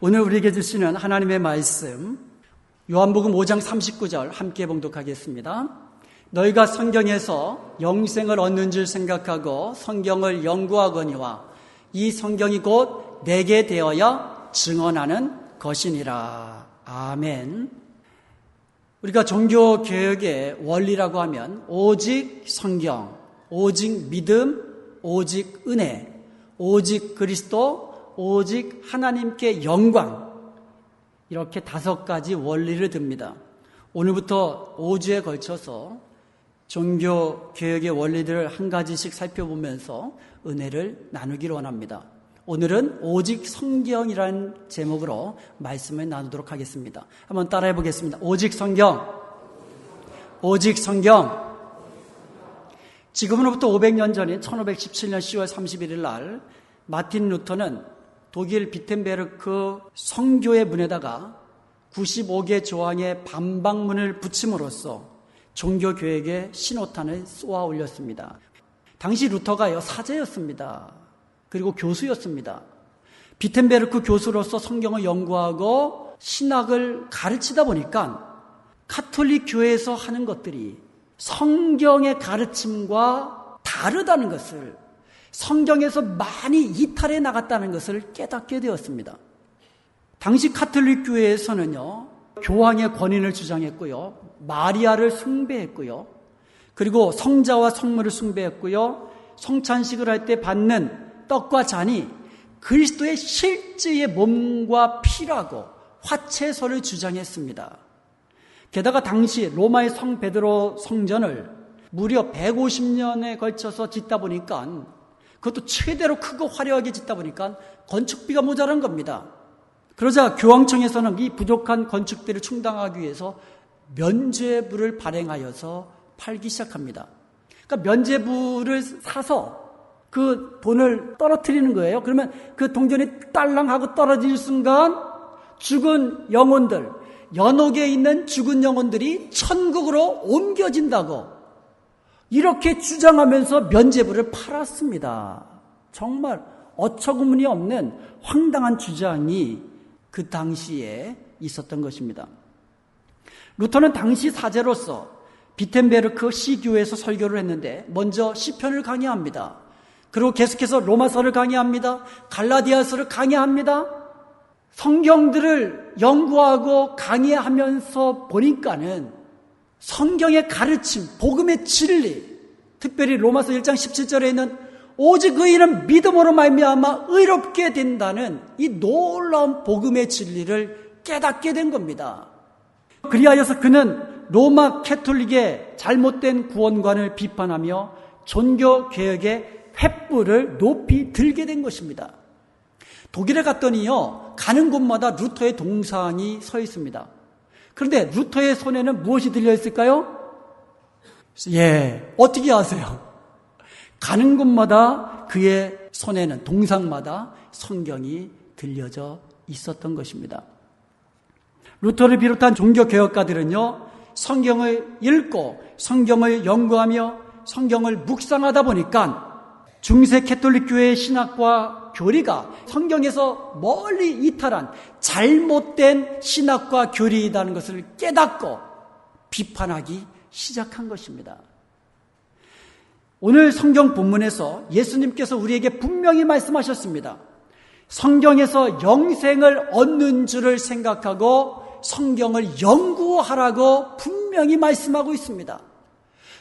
오늘 우리에게 주시는 하나님의 말씀, 요한복음 5장 39절 함께 봉독하겠습니다. 너희가 성경에서 영생을 얻는 줄 생각하고 성경을 연구하거니와 이 성경이 곧 내게 되어야 증언하는 것이니라. 아멘. 우리가 종교개혁의 원리라고 하면 오직 성경, 오직 믿음, 오직 은혜, 오직 그리스도, 오직 하나님께 영광, 이렇게 5가지 원리를 듭니다. 오늘부터 5주에 걸쳐서 종교개혁의 원리들을 한 가지씩 살펴보면서 은혜를 나누기를 원합니다. 오늘은 오직 성경이라는 제목으로 말씀을 나누도록 하겠습니다. 한번 따라해 보겠습니다. 오직 성경, 오직 성경. 지금으로부터 500년 전인 1517년 10월 31일 날 마틴 루터는 독일 비텐베르크 성교의 문에다가 95개 조항의 반박문을 붙임으로써 종교개혁의 신호탄을 쏘아 올렸습니다. 당시 루터가요, 사제였습니다. 그리고 교수였습니다. 비텐베르크 교수로서 성경을 연구하고 신학을 가르치다 보니까 가톨릭 교회에서 하는 것들이 성경의 가르침과 다르다는 것을, 성경에서 많이 이탈해 나갔다는 것을 깨닫게 되었습니다. 당시 가톨릭 교회에서는요, 교황의 권위를 주장했고요, 마리아를 숭배했고요, 그리고 성자와 성물을 숭배했고요, 성찬식을 할 때 받는 떡과 잔이 그리스도의 실제의 몸과 피라고 화채설을 주장했습니다. 게다가 당시 로마의 성 베드로 성전을 무려 150년에 걸쳐서 짓다 보니까, 그것도 최대로 크고 화려하게 짓다 보니까 건축비가 모자란 겁니다. 그러자 교황청에서는 이 부족한 건축비를 충당하기 위해서 면죄부를 발행하여서 팔기 시작합니다. 그러니까 면죄부를 사서 그 돈을 떨어뜨리는 거예요. 그러면 그 동전이 딸랑하고 떨어질 순간 죽은 영혼들, 연옥에 있는 죽은 영혼들이 천국으로 옮겨진다고 이렇게 주장하면서 면죄부를 팔았습니다. 정말 어처구니 없는 황당한 주장이 그 당시에 있었던 것입니다. 루터는 당시 사제로서 비텐베르크 시교회에서 설교를 했는데 먼저 시편을 강의합니다. 그리고 계속해서 로마서를 강의합니다. 갈라디아서를 강의합니다. 성경들을 연구하고 강의하면서 보니까는 성경의 가르침, 복음의 진리, 특별히 로마서 1장 17절에 있는 오직 의인은 믿음으로 말미암아 의롭게 된다는 이 놀라운 복음의 진리를 깨닫게 된 겁니다. 그리하여서 그는 로마 캐톨릭의 잘못된 구원관을 비판하며 종교개혁의 횃불을 높이 들게 된 것입니다. 독일에 갔더니요, 가는 곳마다 루터의 동상이 서 있습니다. 그런데 루터의 손에는 무엇이 들려 있을까요? 어떻게 아세요? 가는 곳마다 그의 손에는, 동상마다 성경이 들려져 있었던 것입니다. 루터를 비롯한 종교개혁가들은요, 성경을 읽고 성경을 연구하며 성경을 묵상하다 보니까 중세 캐톨릭 교회의 신학과 교리가 성경에서 멀리 이탈한 잘못된 신학과 교리이라는 것을 깨닫고 비판하기 시작한 것입니다. 오늘 성경 본문에서 예수님께서 우리에게 분명히 말씀하셨습니다. 성경에서 영생을 얻는 줄을 생각하고 성경을 연구하라고 분명히 말씀하고 있습니다.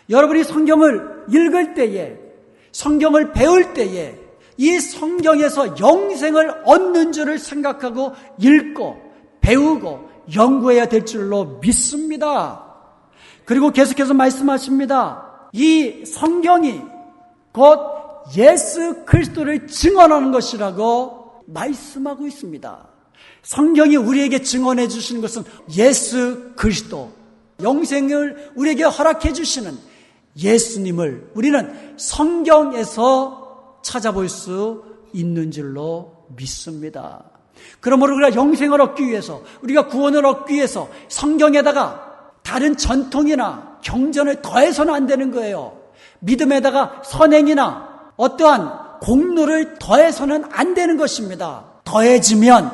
여러분이 성경을 읽을 때에, 성경을 배울 때에 이 성경에서 영생을 얻는 줄을 생각하고 읽고 배우고 연구해야 될 줄로 믿습니다. 그리고 계속해서 말씀하십니다. 이 성경이 곧 예수 그리스도를 증언하는 것이라고 말씀하고 있습니다. 성경이 우리에게 증언해 주시는 것은 예수 그리스도, 영생을 우리에게 허락해 주시는 예수님을 우리는 성경에서 찾아볼 수 있는 줄로 믿습니다. 그러므로 우리가 영생을 얻기 위해서, 우리가 구원을 얻기 위해서 성경에다가 다른 전통이나 경전을 더해서는 안 되는 거예요. 믿음에다가 선행이나 어떠한 공로를 더해서는 안 되는 것입니다. 더해지면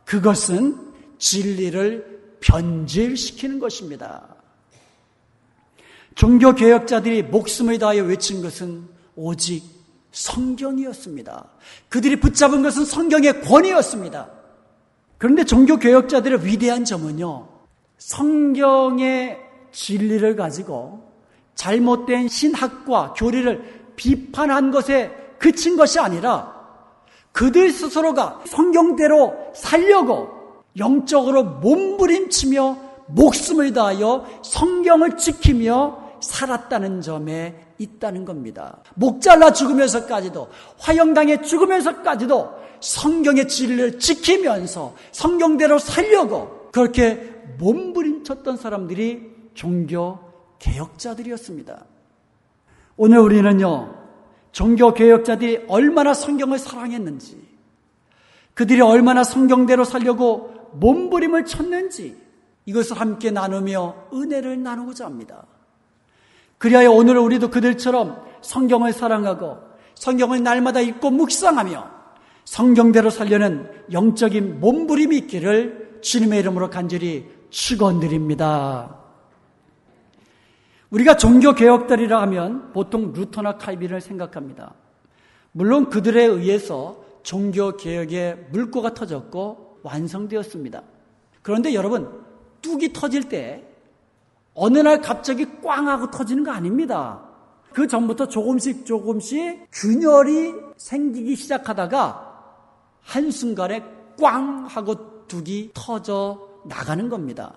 그것은 진리를 변질시키는 것입니다. 종교개혁자들이 목숨을 다하여 외친 것은 오직 성경이었습니다. 그들이 붙잡은 것은 성경의 권위였습니다. 그런데 종교개혁자들의 위대한 점은요, 성경의 진리를 가지고 잘못된 신학과 교리를 비판한 것에 그친 것이 아니라 그들 스스로가 성경대로 살려고 영적으로 몸부림치며 목숨을 다하여 성경을 지키며 살았다는 점에 있다는 겁니다. 목 잘라 죽으면서까지도, 화형당해 죽으면서까지도 성경의 진리를 지키면서 성경대로 살려고 그렇게 몸부림쳤던 사람들이 종교 개혁자들이었습니다. 오늘 우리는요, 종교 개혁자들이 얼마나 성경을 사랑했는지, 그들이 얼마나 성경대로 살려고 몸부림을 쳤는지 이것을 함께 나누며 은혜를 나누고자 합니다. 그리하여 오늘 우리도 그들처럼 성경을 사랑하고 성경을 날마다 읽고 묵상하며 성경대로 살려는 영적인 몸부림이 있기를 주님의 이름으로 간절히 축원드립니다. 우리가 종교개혁자들이라 하면 보통 루터나 칼빈을 생각합니다. 물론 그들에 의해서 종교개혁의 물꼬가 터졌고 완성되었습니다. 그런데 여러분, 뚝이 터질 때 어느 날 갑자기 꽝 하고 터지는 거 아닙니다. 그 전부터 조금씩 균열이 생기기 시작하다가 한순간에 꽝 하고 뚝이 터져 나가는 겁니다.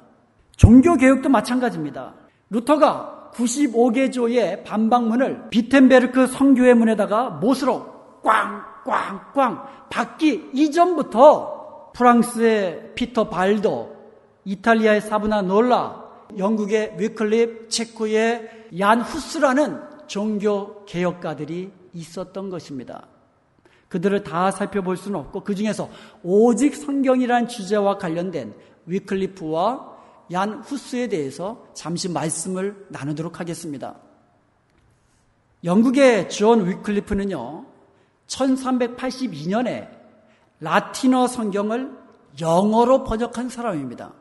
종교개혁도 마찬가지입니다. 루터가 95개조의 반박문을 비텐베르크 성교회 문에다가 못으로 꽝꽝꽝 박기 이전부터 프랑스의 피터 발도, 이탈리아의 사브나놀라, 영국의 위클립, 체코의 얀 후스라는 종교 개혁가들이 있었던 것입니다. 그들을 다 살펴볼 수는 없고 그 중에서 오직 성경이라는 주제와 관련된 위클리프와 얀 후스에 대해서 잠시 말씀을 나누도록 하겠습니다. 영국의 존 위클리프는요, 1382년에 라틴어 성경을 영어로 번역한 사람입니다.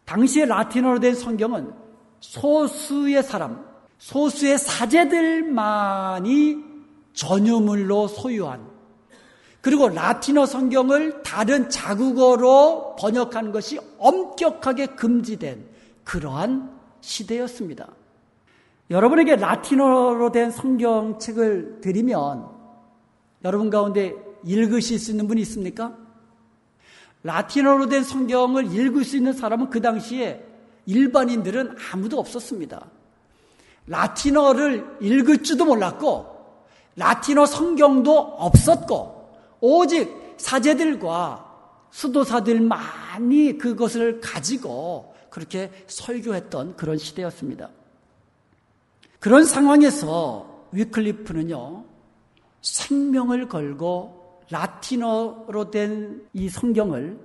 당시에 라틴어로 된 성경은 소수의 사람, 소수의 사제들만이 전유물로 소유한, 그리고 라틴어 성경을 다른 자국어로 번역한 것이 엄격하게 금지된 그러한 시대였습니다. 여러분에게 라틴어로 된 성경책을 드리면 여러분 가운데 읽으실 수 있는 분이 있습니까? 라틴어로 된 성경을 읽을 수 있는 사람은 그 당시에 일반인들은 아무도 없었습니다. 라틴어를 읽을 줄도 몰랐고 라틴어 성경도 없었고 오직 사제들과 수도사들만이 그것을 가지고 그렇게 설교했던 그런 시대였습니다. 그런 상황에서 위클리프는요, 생명을 걸고 라틴어로 된 이 성경을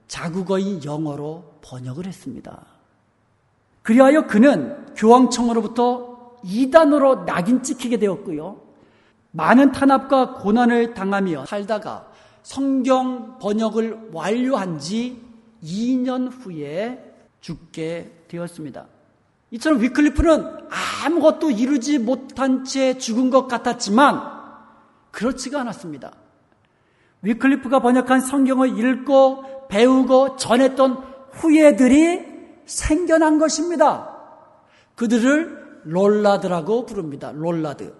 자국어인 영어로 번역을 했습니다. 그리하여 그는 교황청으로부터 이단으로 낙인 찍히게 되었고요. 많은 탄압과 고난을 당하며 살다가 성경 번역을 완료한 지 2년 후에 죽게 되었습니다. 이처럼 위클리프는 아무것도 이루지 못한 채 죽은 것 같았지만 그렇지가 않았습니다. 위클리프가 번역한 성경을 읽고 배우고 전했던 후예들이 생겨난 것입니다. 그들을 롤라드라고 부릅니다. 롤라드.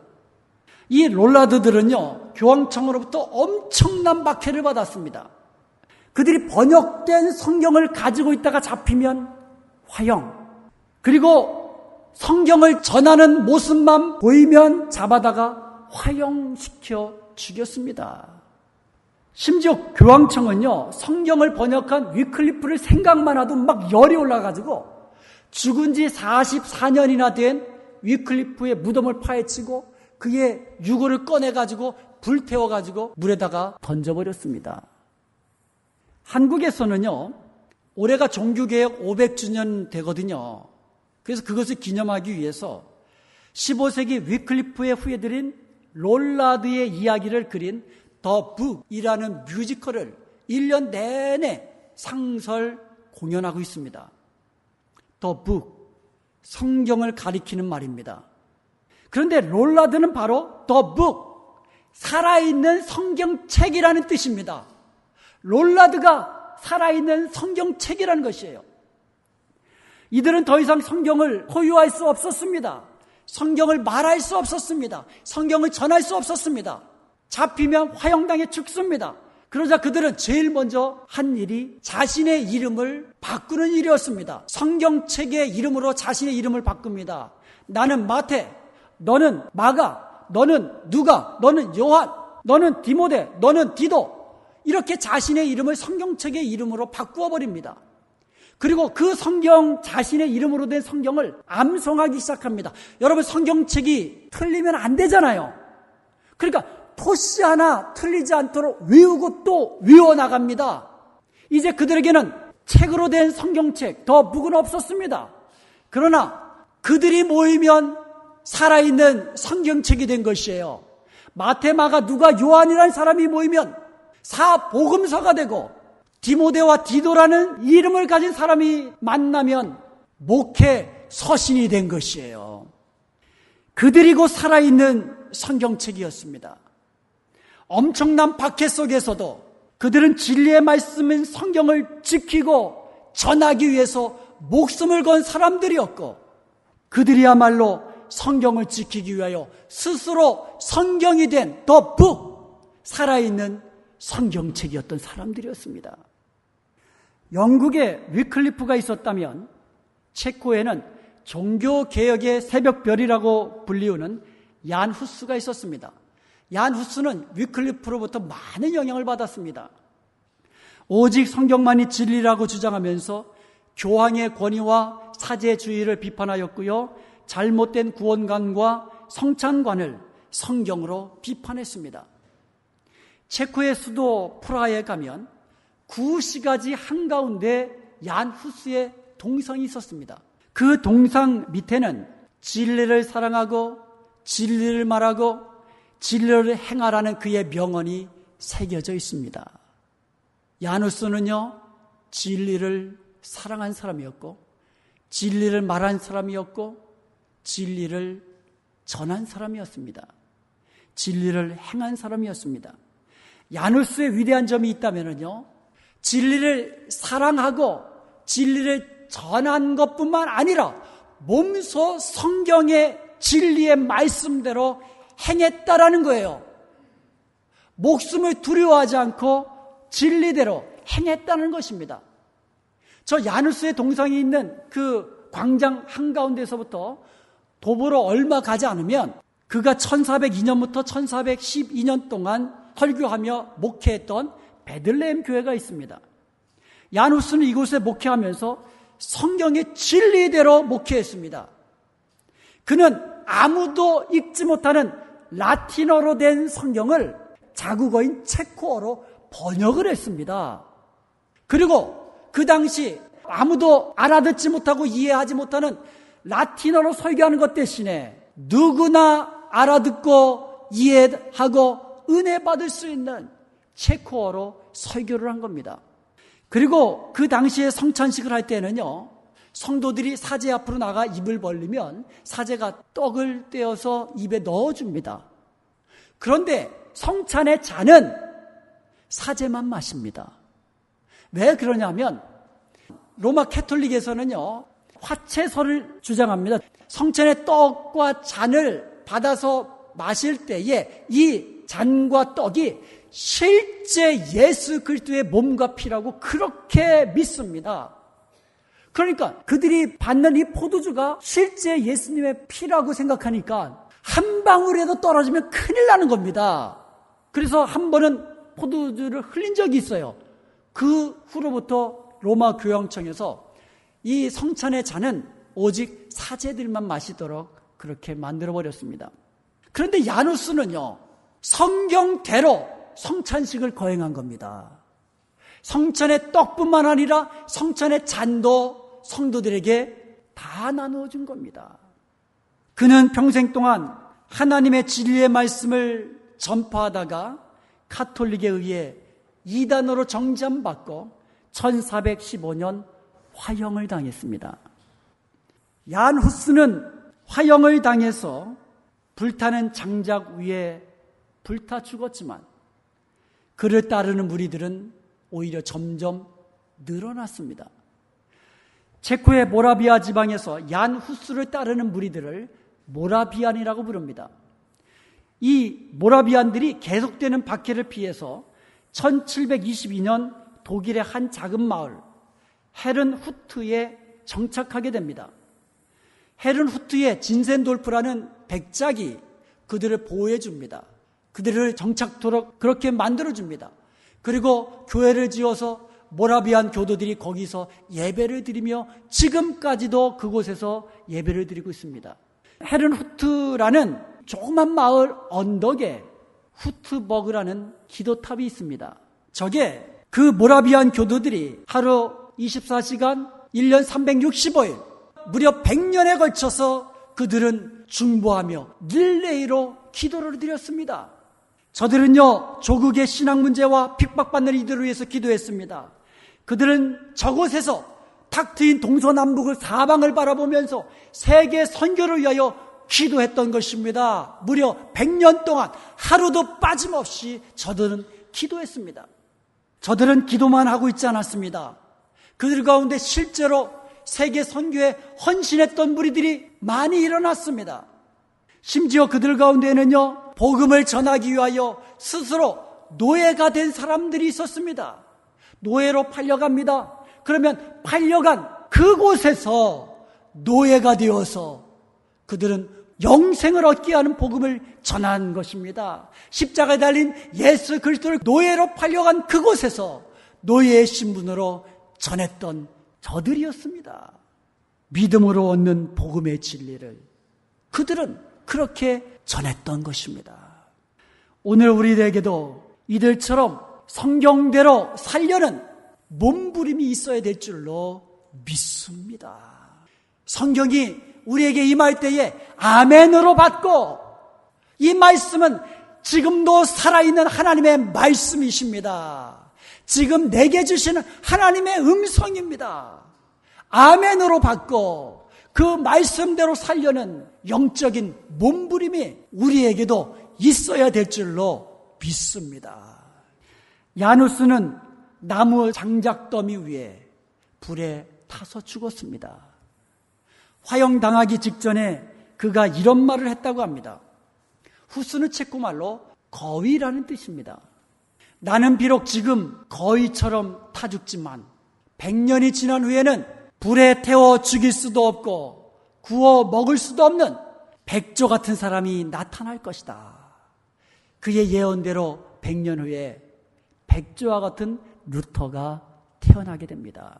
이 롤라드들은요, 교황청으로부터 엄청난 박해를 받았습니다. 그들이 번역된 성경을 가지고 있다가 잡히면 화형, 그리고 성경을 전하는 모습만 보이면 잡아다가 화형시켜 죽였습니다. 심지어 교황청은요, 성경을 번역한 위클리프를 생각만 해도 막 열이 올라가지고 죽은 지 44년이나 된 위클리프의 무덤을 파헤치고 그의 유골을 꺼내가지고 불태워가지고 물에다가 던져버렸습니다. 한국에서는요, 올해가 종교개혁 500주년 되거든요. 그래서 그것을 기념하기 위해서 15세기 위클리프의 후예들인 롤라드의 이야기를 그린 더 북이라는 뮤지컬을 1년 내내 상설 공연하고 있습니다. The book, 성경을 가리키는 말입니다. 그런데 롤라드는 바로 The book, 살아있는 성경책이라는 뜻입니다. 롤라드가 살아있는 성경책이라는 것이에요. 이들은 더 이상 성경을 소유할 수 없었습니다. 성경을 말할 수 없었습니다. 성경을 전할 수 없었습니다. 잡히면 화형당해 죽습니다. 그러자 그들은 제일 먼저 한 일이 자신의 이름을 바꾸는 일이었습니다. 성경책의 이름으로 자신의 이름을 바꿉니다. 나는 마태, 너는 마가, 너는 누가, 너는 요한, 너는 디모데, 너는 디도, 이렇게 자신의 이름을 성경책의 이름으로 바꾸어 버립니다. 그리고 그 성경, 자신의 이름으로 된 성경을 암송하기 시작합니다. 여러분, 성경책이 틀리면 안 되잖아요. 그러니까 토시 하나 틀리지 않도록 외우고 또 외워나갑니다. 이제 그들에게는 책으로 된 성경책, 더 북은 없었습니다. 그러나 그들이 모이면 살아있는 성경책이 된 것이에요. 마태, 마가, 누가, 요한이라는 사람이 모이면 사복음서가 되고, 디모데와 디도라는 이름을 가진 사람이 만나면 목회 서신이 된 것이에요. 그들이 곧 살아있는 성경책이었습니다. 엄청난 박해 속에서도 그들은 진리의 말씀인 성경을 지키고 전하기 위해서 목숨을 건 사람들이었고, 그들이야말로 성경을 지키기 위하여 스스로 성경이 된 The Book, 살아있는 성경책이었던 사람들이었습니다. 영국에 위클리프가 있었다면 체코에는 종교개혁의 새벽별이라고 불리우는 얀 후스가 있었습니다. 얀 후스는 위클리프로부터 많은 영향을 받았습니다. 오직 성경만이 진리라고 주장하면서 교황의 권위와 사제주의를 비판하였고요, 잘못된 구원관과 성찬관을 성경으로 비판했습니다. 체코의 수도 프라하에 가면 구시가지 한가운데 얀 후스의 동상이 있었습니다. 그 동상 밑에는 진리를 사랑하고 진리를 말하고 진리를 행하라는 그의 명언이 새겨져 있습니다. 얀 후스는요, 진리를 사랑한 사람이었고, 진리를 말한 사람이었고, 진리를 전한 사람이었습니다. 진리를 행한 사람이었습니다. 얀 후스의 위대한 점이 있다면요, 진리를 사랑하고 진리를 전한 것뿐만 아니라 몸소 성경의 진리의 말씀대로 행했다라는 거예요. 목숨을 두려워하지 않고 진리대로 행했다는 것입니다. 저 얀 후스의 동상이 있는 그 광장 한가운데서부터 도보로 얼마 가지 않으면 그가 1402년부터 1412년 동안 설교하며 목회했던 베들레헴 교회가 있습니다. 얀 후스는 이곳에 목회하면서 성경의 진리대로 목회했습니다. 그는 아무도 읽지 못하는 라틴어로 된 성경을 자국어인 체코어로 번역을 했습니다. 그리고 그 당시 아무도 알아듣지 못하고 이해하지 못하는 라틴어로 설교하는 것 대신에 누구나 알아듣고 이해하고 은혜 받을 수 있는 체코어로 설교를 한 겁니다. 그리고 그 당시에 성찬식을 할 때는요, 성도들이 사제 앞으로 나가 입을 벌리면 사제가 떡을 떼어서 입에 넣어줍니다. 그런데 성찬의 잔은 사제만 마십니다. 왜 그러냐면 로마 캐톨릭에서는요, 화채설을 주장합니다. 성찬의 떡과 잔을 받아서 마실 때에 이 잔과 떡이 실제 예수 그리스도의 몸과 피라고 그렇게 믿습니다. 그러니까 그들이 받는 이 포도주가 실제 예수님의 피라고 생각하니까 한 방울이라도 떨어지면 큰일 나는 겁니다. 그래서 한 번은 포도주를 흘린 적이 있어요. 그 후로부터 로마 교황청에서 이 성찬의 잔은 오직 사제들만 마시도록 그렇게 만들어버렸습니다. 그런데 얀 후스는요, 성경대로 성찬식을 거행한 겁니다. 성찬의 떡뿐만 아니라 성찬의 잔도 성도들에게 다 나누어준 겁니다. 그는 평생 동안 하나님의 진리의 말씀을 전파하다가 카톨릭에 의해 이단으로 정죄받고 1415년 화형을 당했습니다. 얀 후스는 화형을 당해서 불타는 장작 위에 불타 죽었지만 그를 따르는 무리들은 오히려 점점 늘어났습니다. 체코의 모라비아 지방에서 얀 후스를 따르는 무리들을 모라비안이라고 부릅니다. 이 모라비안들이 계속되는 박해를 피해서 1722년 독일의 한 작은 마을 헤른후트에 정착하게 됩니다. 헤른후트의 진센돌프라는 백작이 그들을 보호해 줍니다. 그들을 정착토록 그렇게 만들어줍니다. 그리고 교회를 지어서 모라비안 교도들이 거기서 예배를 드리며 지금까지도 그곳에서 예배를 드리고 있습니다. 헤른후트라는 조그만 마을 언덕에 후트버그라는 기도탑이 있습니다. 저게 그 모라비안 교도들이 하루 24시간 1년 365일 무려 100년에 걸쳐서 그들은 중보하며 릴레이로 기도를 드렸습니다. 저들은요, 조국의 신앙 문제와 핍박받는 이들을 위해서 기도했습니다. 그들은 저곳에서 탁 트인 동서남북을 사방을 바라보면서 세계 선교를 위하여 기도했던 것입니다. 무려 100년 동안 하루도 빠짐없이 저들은 기도했습니다. 저들은 기도만 하고 있지 않았습니다. 그들 가운데 실제로 세계 선교에 헌신했던 무리들이 많이 일어났습니다. 심지어 그들 가운데는요, 복음을 전하기 위하여 스스로 노예가 된 사람들이 있었습니다. 노예로 팔려갑니다. 그러면 팔려간 그곳에서 노예가 되어서 그들은 영생을 얻게 하는 복음을 전한 것입니다. 십자가에 달린 예수 그리스도를 노예로 팔려간 그곳에서 노예의 신분으로 전했던 저들이었습니다. 믿음으로 얻는 복음의 진리를 그들은 그렇게 전했던 것입니다. 오늘 우리에게도 이들처럼 성경대로 살려는 몸부림이 있어야 될 줄로 믿습니다. 성경이 우리에게 임할 때에 아멘으로 받고, 이 말씀은 지금도 살아있는 하나님의 말씀이십니다. 지금 내게 주시는 하나님의 음성입니다. 아멘으로 받고 그 말씀대로 살려는 영적인 몸부림이 우리에게도 있어야 될 줄로 믿습니다. 야누스는 나무 장작더미 위에 불에 타서 죽었습니다. 화형당하기 직전에 그가 이런 말을 했다고 합니다. 후스는 체코말로 거위라는 뜻입니다. 나는 비록 지금 거위처럼 타 죽지만 100년이 지난 후에는 불에 태워 죽일 수도 없고 구워 먹을 수도 없는 백조 같은 사람이 나타날 것이다. 그의 예언대로 100년 후에 백조와 같은 루터가 태어나게 됩니다.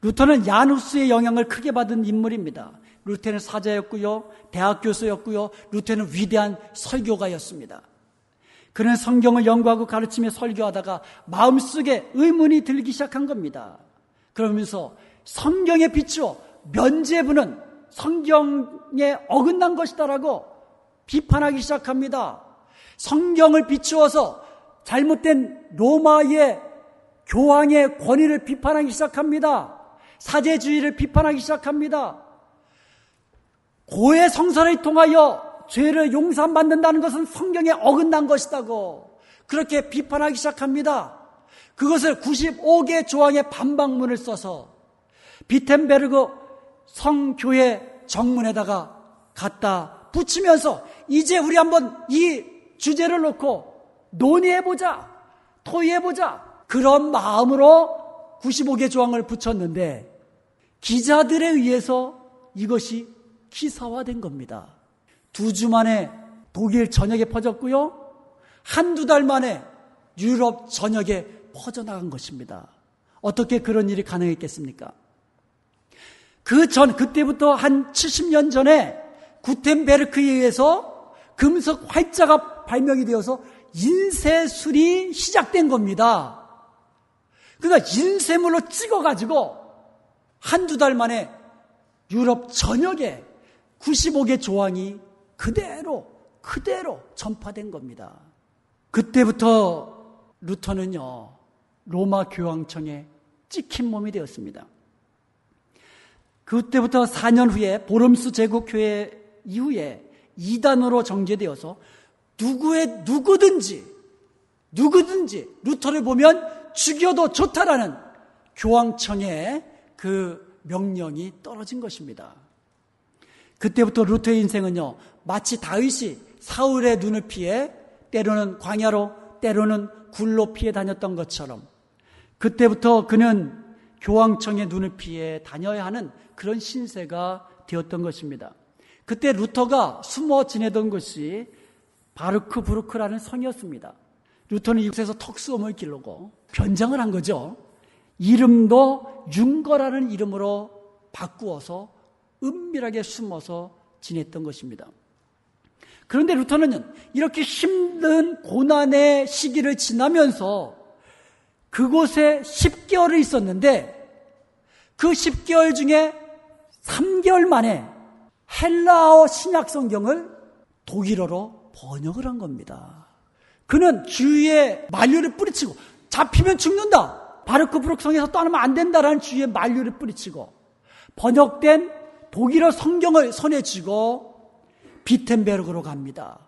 루터는 야누스의 영향을 크게 받은 인물입니다. 루터는 사자였고요, 대학 교수였고요, 루터는 위대한 설교가였습니다. 그는 성경을 연구하고 가르치며 설교하다가 마음속에 의문이 들기 시작한 겁니다. 그러면서 성경에 비추어 면죄부는 성경에 어긋난 것이다라고 비판하기 시작합니다. 성경을 비추어서 잘못된 로마의 교황의 권위를 비판하기 시작합니다. 사제주의를 비판하기 시작합니다. 고해 성사를 통하여 죄를 용서받는다는 것은 성경에 어긋난 것이다고 그렇게 비판하기 시작합니다. 그것을 95개 조항의 반박문을 써서 비텐베르그 성교회 정문에다가 갖다 붙이면서 이제 우리 한번 이 주제를 놓고 논의해보자, 토의해보자, 그런 마음으로 95개 조항을 붙였는데 기자들에 의해서 이것이 기사화된 겁니다. 2주 만에 독일 전역에 퍼졌고요, 한두 달 만에 유럽 전역에 퍼져나간 것입니다. 어떻게 그런 일이 가능했겠습니까? 그때부터 한 70년 전에 구텐베르크에 의해서 금속 활자가 발명이 되어서 인쇄술이 시작된 겁니다. 그러니까 인쇄물로 찍어가지고 한두 달 만에 유럽 전역에 95개 조항이 그대로 전파된 겁니다. 그때부터 루터는요, 로마 교황청에 찍힌 몸이 되었습니다. 그때부터 4년 후에 보름스 제국교회 이후에 이단으로 정제되어서 누구든지 루터를 보면 죽여도 좋다라는 교황청의 그 명령이 떨어진 것입니다. 그때부터 루터의 인생은요, 마치 다윗이 사울의 눈을 피해 때로는 광야로 때로는 굴로 피해 다녔던 것처럼 그때부터 그는 교황청의 눈을 피해 다녀야 하는 그런 신세가 되었던 것입니다. 그때 루터가 숨어 지내던 것이 바르크부르크라는 성이었습니다. 루터는 이곳에서 턱수염을 기르고 변장을 한 거죠. 이름도 융거라는 이름으로 바꾸어서 은밀하게 숨어서 지냈던 것입니다. 그런데 루터는 이렇게 힘든 고난의 시기를 지나면서 그곳에 10개월을 있었는데 그 10개월 중에 3개월 만에 헬라어 신약 성경을 독일어로 번역을 한 겁니다. 그는 주위에 만류를 뿌리치고 잡히면 죽는다. 바르크부르크 성에서 떠나면 안 된다라는 주위에 만류를 뿌리치고 번역된 독일어 성경을 손에 쥐고 비텐베르그로 갑니다.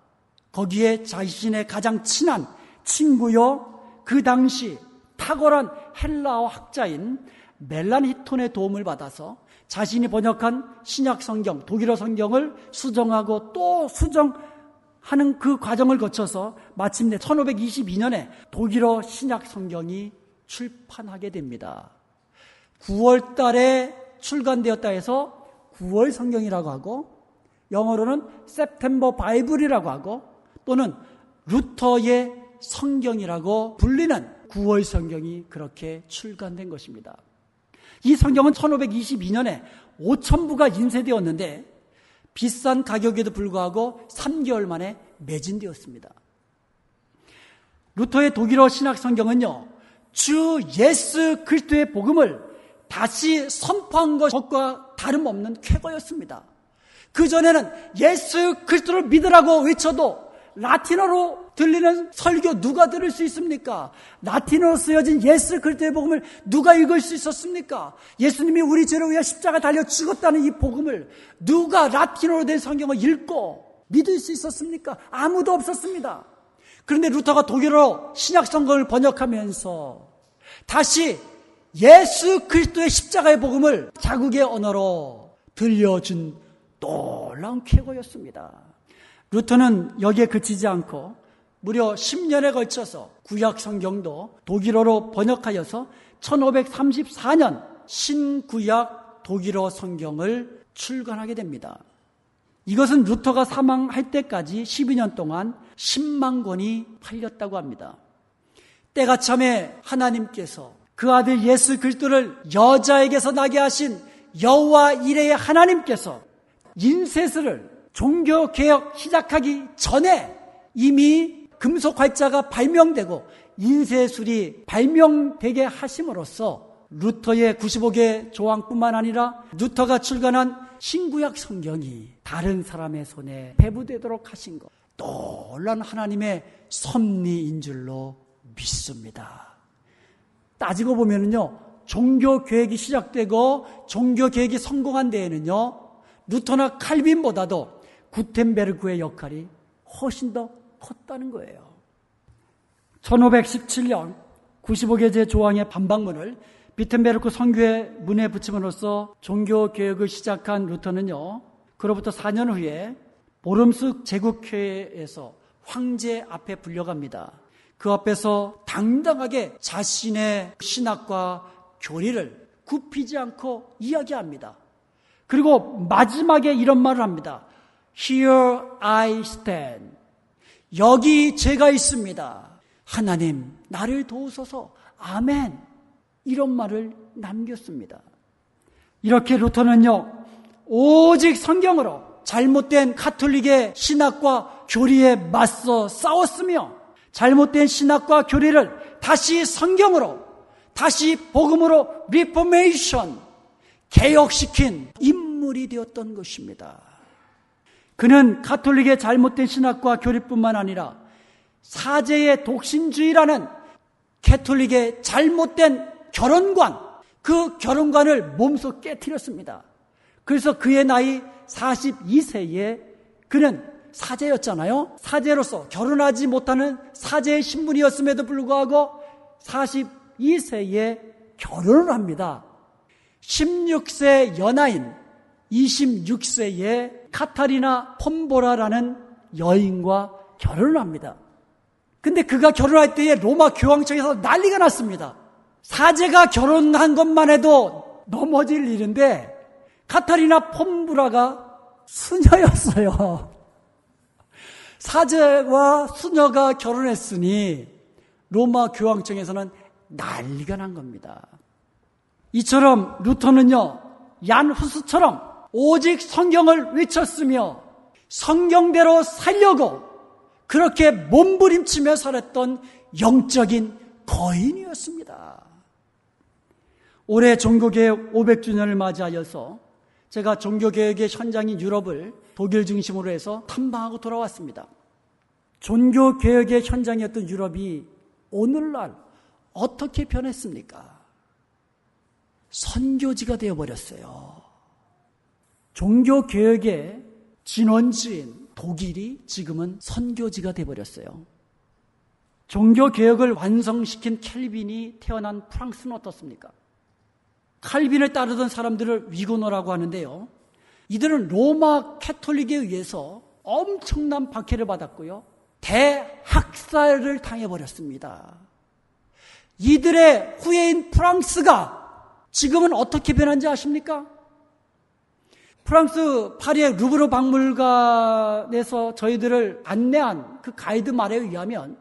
거기에 자신의 가장 친한 친구요, 그 당시 탁월한 헬라어 학자인 멜란히톤의 도움을 받아서 자신이 번역한 신약 성경, 독일어 성경을 수정하고 또 수정하는 그 과정을 거쳐서 마침내 1522년에 독일어 신약 성경이 출판하게 됩니다. 9월 달에 출간되었다 해서 9월 성경이라고 하고 영어로는 September Bible이라고 하고 또는 루터의 성경이라고 불리는 9월 성경이 그렇게 출간된 것입니다. 이 성경은 1522년에 5,000부가 인쇄되었는데 비싼 가격에도 불구하고 3개월 만에 매진되었습니다. 루터의 독일어 신약 성경은요, 주 예수 그리스도의 복음을 다시 선포한 것과 다름없는 쾌거였습니다. 그전에는 예수 그리스도를 믿으라고 외쳐도 라틴어로 들리는 설교 누가 들을 수 있습니까? 라틴어로 쓰여진 예수 그리스도의 복음을 누가 읽을 수 있었습니까? 예수님이 우리 죄를 위해 십자가 달려 죽었다는 이 복음을 누가 라틴어로 된 성경을 읽고 믿을 수 있었습니까? 아무도 없었습니다. 그런데 루터가 독일어로 신약 성경을 번역하면서 다시 예수 그리스도의 십자가의 복음을 자국의 언어로 들려준 놀라운 쾌거였습니다. 루터는 여기에 그치지 않고 무려 10년에 걸쳐서 구약 성경도 독일어로 번역하여서 1534년 신구약 독일어 성경을 출간하게 됩니다. 이것은 루터가 사망할 때까지 12년 동안 10만 권이 팔렸다고 합니다. 때가 참에 하나님께서 그 아들 예수 그리스도를 여자에게서 나게 하신 여호와 이레의 하나님께서 인쇄술을 종교개혁 시작하기 전에 이미 금속 활자가 발명되고 인쇄술이 발명되게 하심으로써 루터의 95개 조항뿐만 아니라 루터가 출간한 신구약 성경이 다른 사람의 손에 배부되도록 하신 것, 놀라운 하나님의 섭리인 줄로 믿습니다. 따지고 보면은요, 종교개혁이 시작되고 종교개혁이 성공한 데에는요, 루터나 칼빈보다도 구텐베르그의 역할이 훨씬 더 컸다는 거예요. 1517년 95개 조항의 반박문을 비텐베르크 성교의 문에 붙임으로써 종교개혁을 시작한 루터는요, 그로부터 4년 후에 보름스 제국회에서 황제 앞에 불려갑니다. 그 앞에서 당당하게 자신의 신학과 교리를 굽히지 않고 이야기합니다. 그리고 마지막에 이런 말을 합니다. Here I stand. 여기 제가 있습니다. 하나님, 나를 도우소서. 아멘. 이런 말을 남겼습니다. 이렇게 루터는요, 오직 성경으로 잘못된 가톨릭의 신학과 교리에 맞서 싸웠으며 잘못된 신학과 교리를 다시 성경으로, 다시 복음으로 리포메이션, 개혁시킨 인물이 되었던 것입니다. 그는 가톨릭의 잘못된 신학과 교리뿐만 아니라 사제의 독신주의라는 캐톨릭의 잘못된 결혼관, 그 결혼관을 몸소 깨트렸습니다. 그래서 그의 나이 42세에 그는 사제였잖아요. 사제로서 결혼하지 못하는 사제의 신분이었음에도 불구하고 42세에 결혼을 합니다. 16세 연하인 26세의 카타리나 폼보라라는 여인과 결혼을 합니다. 근데 그가 결혼할 때에 로마 교황청에서 난리가 났습니다. 사제가 결혼한 것만 해도 넘어질 일인데 카타리나 폼보라가 수녀였어요. 사제와 수녀가 결혼했으니 로마 교황청에서는 난리가 난 겁니다. 이처럼 루터는요, 얀 후스처럼 오직 성경을 외쳤으며 성경대로 살려고 그렇게 몸부림치며 살았던 영적인 거인이었습니다. 올해 종교개혁 500주년을 맞이하여서 제가 종교개혁의 현장인 유럽을 독일 중심으로 해서 탐방하고 돌아왔습니다. 종교개혁의 현장이었던 유럽이 오늘날 어떻게 변했습니까? 선교지가 되어버렸어요. 종교개혁의 진원지인 독일이 지금은 선교지가 되어버렸어요. 종교개혁을 완성시킨 캘빈이 태어난 프랑스는 어떻습니까? 칼빈을 따르던 사람들을 위고노라고 하는데요. 이들은 로마 캐톨릭에 의해서 엄청난 박해를 받았고요. 대학살을 당해버렸습니다. 이들의 후예인 프랑스가 지금은 어떻게 변한지 아십니까? 프랑스 파리의 루브르 박물관에서 저희들을 안내한 그 가이드 말에 의하면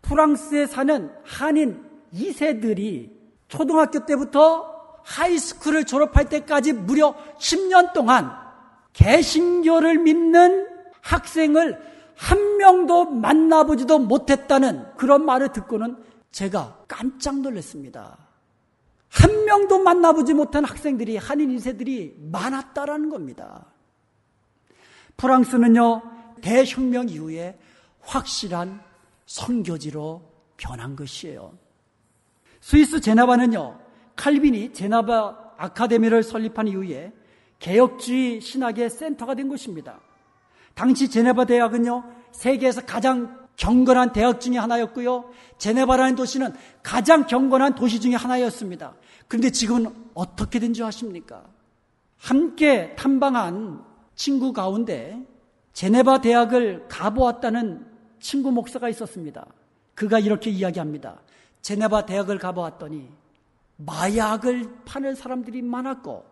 프랑스에 사는 한인 2세들이 초등학교 때부터 하이스쿨을 졸업할 때까지 무려 10년 동안 개신교를 믿는 학생을 한 명도 만나보지도 못했다는 그런 말을 듣고는 제가 깜짝 놀랐습니다. 한 명도 만나보지 못한 학생들이, 한인 2세들이 많았다라는 겁니다. 프랑스는요, 대혁명 이후에 확실한 선교지로 변한 것이에요. 스위스 제네바는요, 칼빈이 제네바 아카데미를 설립한 이후에 개혁주의 신학의 센터가 된 곳입니다. 당시 제네바 대학은요, 세계에서 가장 경건한 대학 중에 하나였고요. 제네바라는 도시는 가장 경건한 도시 중에 하나였습니다. 그런데 지금은 어떻게 된 줄 아십니까? 함께 탐방한 친구 가운데 제네바 대학을 가보았다는 친구 목사가 있었습니다. 그가 이렇게 이야기합니다. 제네바 대학을 가보았더니 마약을 파는 사람들이 많았고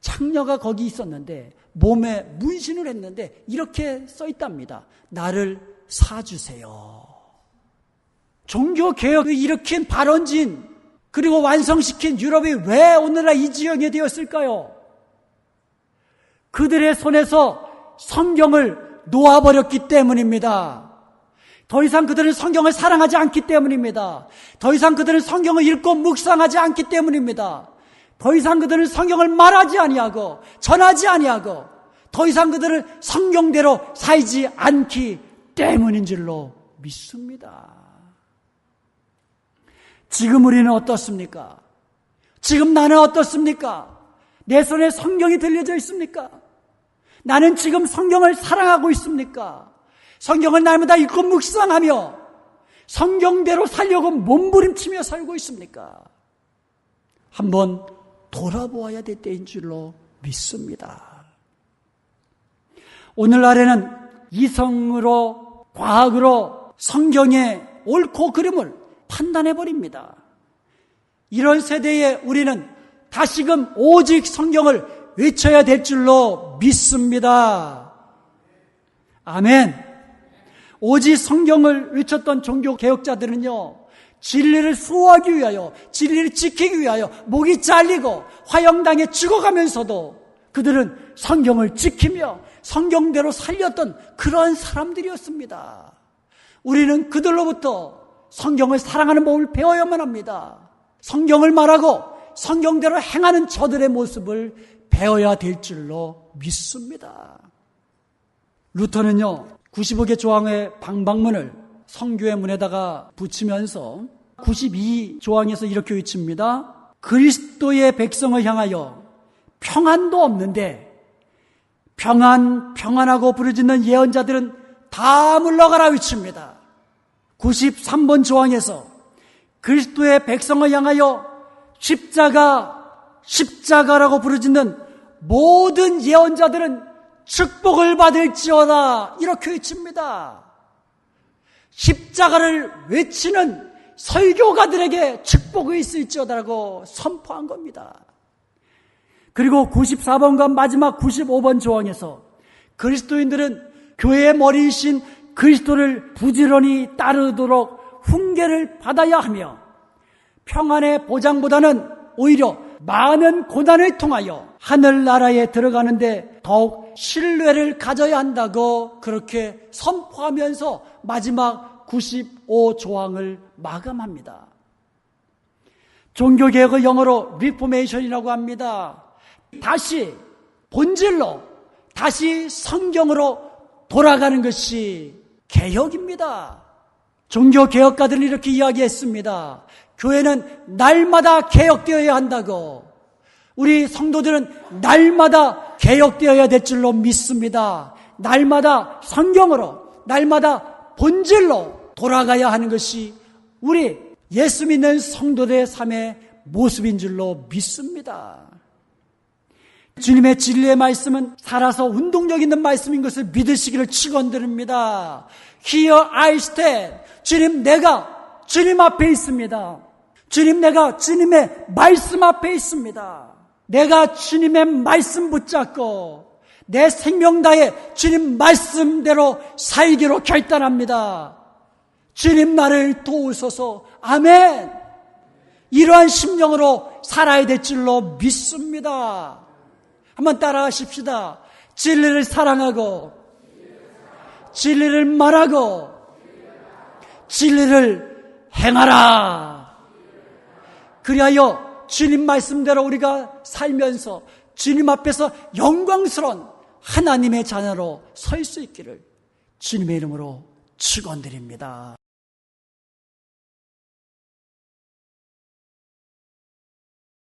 창녀가 거기 있었는데 몸에 문신을 했는데 이렇게 써 있답니다. 나를 사주세요. 종교개혁을 일으킨 발원진 그리고 완성시킨 유럽이 왜 오늘날 이 지형이 되었을까요? 그들의 손에서 성경을 놓아버렸기 때문입니다. 더 이상 그들은 성경을 사랑하지 않기 때문입니다. 더 이상 그들은 성경을 읽고 묵상하지 않기 때문입니다. 더 이상 그들은 성경을 말하지 아니하고 전하지 아니하고 더 이상 그들은 성경대로 살지 않기 때문인 줄로 믿습니다. 지금 우리는 어떻습니까? 지금 나는 어떻습니까? 내 손에 성경이 들려져 있습니까? 나는 지금 성경을 사랑하고 있습니까? 성경을 날마다 읽고 묵상하며 성경대로 살려고 몸부림치며 살고 있습니까? 한번 돌아보아야 될 때인 줄로 믿습니다. 오늘날에는 이성으로 과학으로 성경의 옳고 그름을 판단해버립니다. 이런 세대에 우리는 다시금 오직 성경을 외쳐야 될 줄로 믿습니다. 아멘. 오직 성경을 외쳤던 종교개혁자들은요, 진리를 수호하기 위하여, 진리를 지키기 위하여 목이 잘리고 화형당해 죽어가면서도 그들은 성경을 지키며 성경대로 살렸던 그런 사람들이었습니다. 우리는 그들로부터 성경을 사랑하는 법을 배워야만 합니다. 성경을 말하고 성경대로 행하는 저들의 모습을 배워야 될 줄로 믿습니다. 루터는요, 95개 조항의 방방문을 성교의 문에다가 붙이면서 92조항에서 이렇게 외칩니다. 그리스도의 백성을 향하여 평안도 없는데 평안하고 부르짖는 예언자들은 다 물러가라 외칩니다. 93번 조항에서 그리스도의 백성을 향하여 십자가라고 부르짖는 모든 예언자들은 축복을 받을지어다 이렇게 외칩니다. 십자가를 외치는 설교가들에게 축복이 있을지어다라고 선포한 겁니다. 그리고 94번과 마지막 95번 조항에서 그리스도인들은 교회의 머리이신 그리스도를 부지런히 따르도록 훈계를 받아야 하며 평안의 보장보다는 오히려 많은 고난을 통하여 하늘나라에 들어가는데 더욱 신뢰를 가져야 한다고 그렇게 선포하면서 마지막 95조항을 마감합니다. 종교개혁의 영어로 리포메이션이라고 합니다. 다시 본질로, 다시 성경으로 돌아가는 것이 개혁입니다. 종교개혁가들은 이렇게 이야기했습니다. 교회는 날마다 개혁되어야 한다고. 우리 성도들은 날마다 개혁되어야 될 줄로 믿습니다. 날마다 성경으로, 날마다 본질로 돌아가야 하는 것이 우리 예수 믿는 성도들의 삶의 모습인 줄로 믿습니다. 주님의 진리의 말씀은 살아서 운동력 있는 말씀인 것을 믿으시기를 축원드립니다. Here I stand. 주님, 내가 주님 앞에 있습니다. 주님, 내가 주님의 말씀 앞에 있습니다. 내가 주님의 말씀 붙잡고 내 생명 다해 주님 말씀대로 살기로 결단합니다. 주님, 나를 도우소서. 아멘. 이러한 심령으로 살아야 될 줄로 믿습니다. 한번 따라하십시다. 진리를 사랑하고 진리를 말하고 진리를 행하라. 그리하여 주님 말씀대로 우리가 살면서 주님 앞에서 영광스러운 하나님의 자녀로 설 수 있기를 주님의 이름으로 축원드립니다.